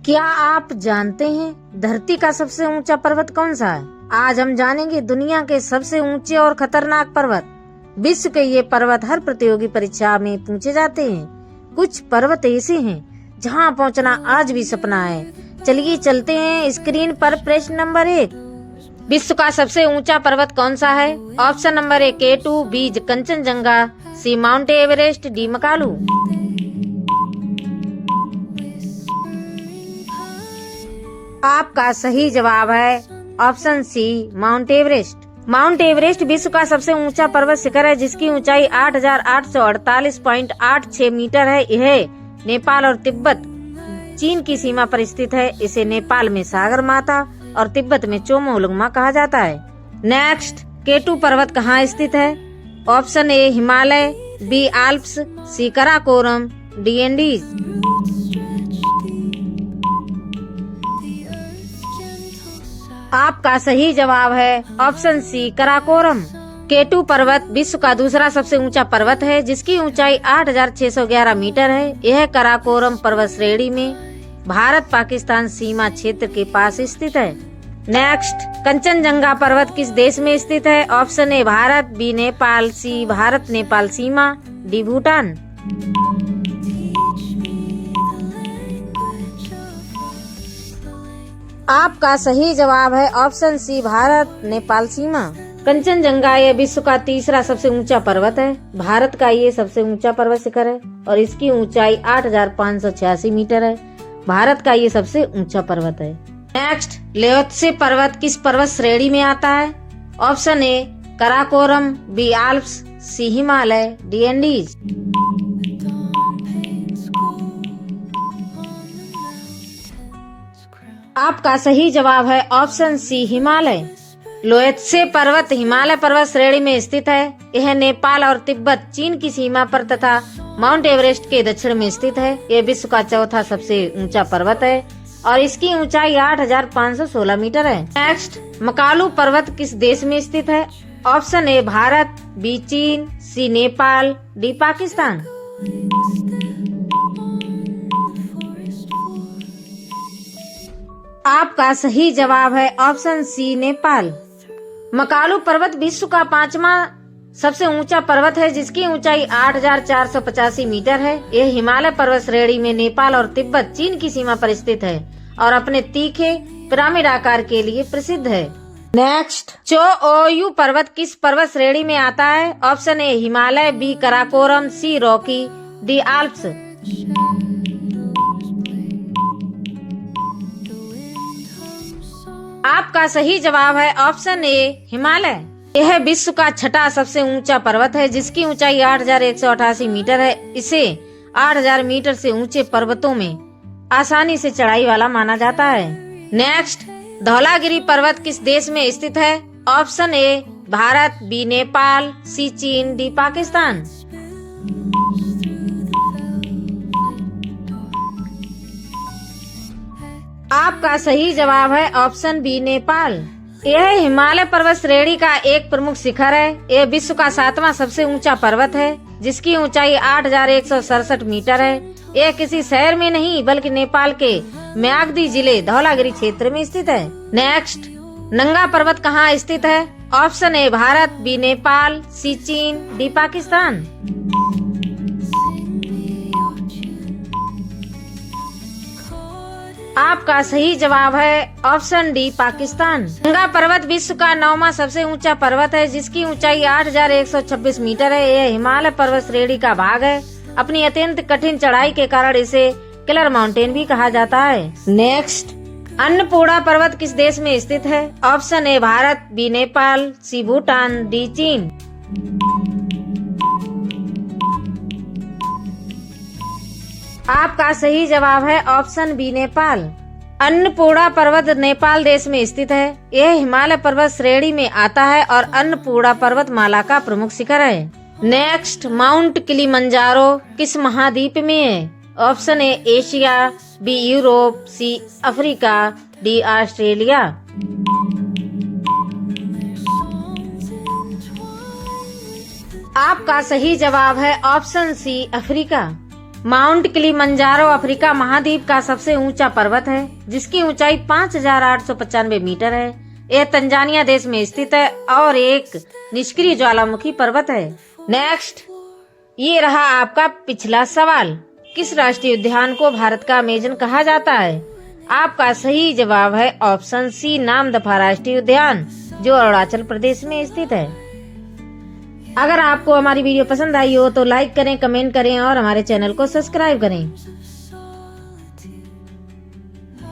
क्या आप जानते हैं धरती का सबसे ऊंचा पर्वत कौन सा है? आज हम जानेंगे दुनिया के सबसे ऊंचे और खतरनाक पर्वत। विश्व के ये पर्वत हर प्रतियोगी परीक्षा में पूछे जाते हैं। कुछ पर्वत ऐसे हैं जहां पहुंचना आज भी सपना है। चलिए चलते हैं स्क्रीन पर। प्रश्न नंबर 1, विश्व का सबसे ऊंचा पर्वत कौन सा है? Option number A K2, B Kanchenjunga, C Mount Everest, D Makalu. आपका सही जवाब है option C Mount Everest. Mount Everest विश्व का सबसे ऊंचा पर्वत शिखर है जिसकी ऊंचाई 8,848.86 मीटर है। यह नेपाल और तिब्बत चीन की सीमा पर स्थित है। इसे नेपाल में सागर माथा और तिब्बत में चोमोलुंगमा कहा जाता है। नेक्स्ट, K2 पर्वत कहाँ स्थित है? Option A Himalaya, B Alps, C Karakoram, D Andes. आपका सही जवाब है ऑप्शन सी कराकोरम। K2 पर्वत विश्व का दूसरा सबसे ऊंचा पर्वत है जिसकी ऊंचाई 8,611 मीटर है। यह कराकोरम पर्वत श्रेणी में भारत पाकिस्तान सीमा क्षेत्र के पास स्थित है। नेक्स्ट, कंचनजंगा पर्वत किस देश में स्थित है? Option A Bharat, B Nepal, C Bharat Nepal सीमा, डी भूटान। आपका सही जवाब है ऑप्शन सी भारत नेपाल सीमा। कंचनजंगा ये विश्व का तीसरा सबसे ऊंचा पर्वत है। भारत का ये सबसे ऊंचा पर्वत शिखर है और इसकी ऊंचाई 8,586 मीटर है। भारत का ये सबसे ऊंचा पर्वत है। नेक्स्ट, ल्योत्से पर्वत किस पर्वत श्रेणी में आता है? Option A Karakoram, B Alps, C Himalaya, D Andes. आपका सही जवाब है ऑप्शन सी हिमालय। ल्योत्से पर्वत हिमालय पर्वत श्रेणी में स्थित है। यह नेपाल और तिब्बत चीन की सीमा पर तथा माउंट एवरेस्ट के दक्षिण में स्थित है। यह विश्व का चौथा सबसे ऊंचा पर्वत है और इसकी ऊंचाई 8,516 मीटर है। नेक्स्ट, मकालू पर्वत किस देश में स्थित है? ऑप्शन ए भारत, बी चीन, सी नेपाल, डी पाकिस्तान। आपका सही जवाब है ऑप्शन सी नेपाल। मकालू पर्वत विश्व का 5वां सबसे ऊंचा पर्वत है जिसकी ऊंचाई 8,485 मीटर है। यह हिमालय पर्वत श्रेणी में नेपाल और तिब्बत चीन की सीमा पर स्थित है और अपने तीखे पिरामिड आकार के लिए प्रसिद्ध है। नेक्स्ट, चोओयू पर्वत किस पर्वत श्रेणी में आता है? Option A Himalaya, B Karakoram, C Rocky, D Alps. आपका सही जवाब है ऑप्शन ए हिमालय। यह विश्व का छठा सबसे ऊंचा पर्वत है जिसकी ऊंचाई 8,188 मीटर है। इसे 8,000 मीटर से ऊंचे पर्वतों में आसानी से चढ़ाई वाला माना जाता है। नेक्स्ट, धौलागिरी पर्वत किस देश में स्थित है? Option A Bharat, B Nepal, C चीन, डी पाकिस्तान। आपका सही जवाब है ऑप्शन बी नेपाल। यह हिमालय पर्वत श्रेणी का एक प्रमुख शिखर है। यह विश्व का 7वां सबसे ऊंचा पर्वत है जिसकी ऊंचाई 8,167 मीटर है। यह किसी शहर में नहीं बल्कि नेपाल के म्याग्दी जिले धौलागिरी क्षेत्र में स्थित है। नेक्स्ट, नंगा पर्वत कहाँ स्थित है? Option A Bharat, B Nepal, C चीन, डी पाकिस्तान। आपका सही जवाब है ऑप्शन डी पाकिस्तान। नंगा पर्वत विश्व का 9वां सबसे ऊंचा पर्वत है जिसकी ऊंचाई 8,126 मीटर है। यह हिमालय पर्वत श्रेणी का भाग है। अपनी अत्यंत कठिन चढ़ाई के कारण इसे किलर माउंटेन भी कहा जाता है। नेक्स्ट, अन्नपूर्णा पर्वत किस देश में स्थित है? Option A Bharat, B Nepal, C Bhutan, D चीन। आपका सही जवाब है ऑप्शन बी नेपाल। अन्नपूर्णा पर्वत नेपाल देश में स्थित है। यह हिमालय पर्वत श्रेणी में आता है और अन्नपूर्णा पर्वतमाला का प्रमुख शिखर है। नेक्स्ट, माउंट किलिमंजारो किस महाद्वीप में है? Option A Asia, B Europe, C Africa, D Australia. आपका सही जवाब है option C Africa. Mount Kilimanjaro Africa महाद्वीप का सबसे ऊंचा पर्वत है, जिसकी ऊंचाई 5,895 मीटर है। यह तंजानिया देश में स्थित है और एक निष्क्रिय ज्वालामुखी पर्वत है। नेक्स्ट, ये रहा आपका पिछला सवाल। किस राष्ट्रीय उद्यान को भारत का अमेजन कहा जाता है? आपका सही जवाब है ऑप्शन सी, नामदफा राष्ट्रीय उद्यान, जो अरुणाचल प्रदेश में स्थित है। अगर आपको हमारी वीडियो पसंद आई हो तो लाइक करें, कमेंट करें और हमारे चैनल को सब्सक्राइब करें।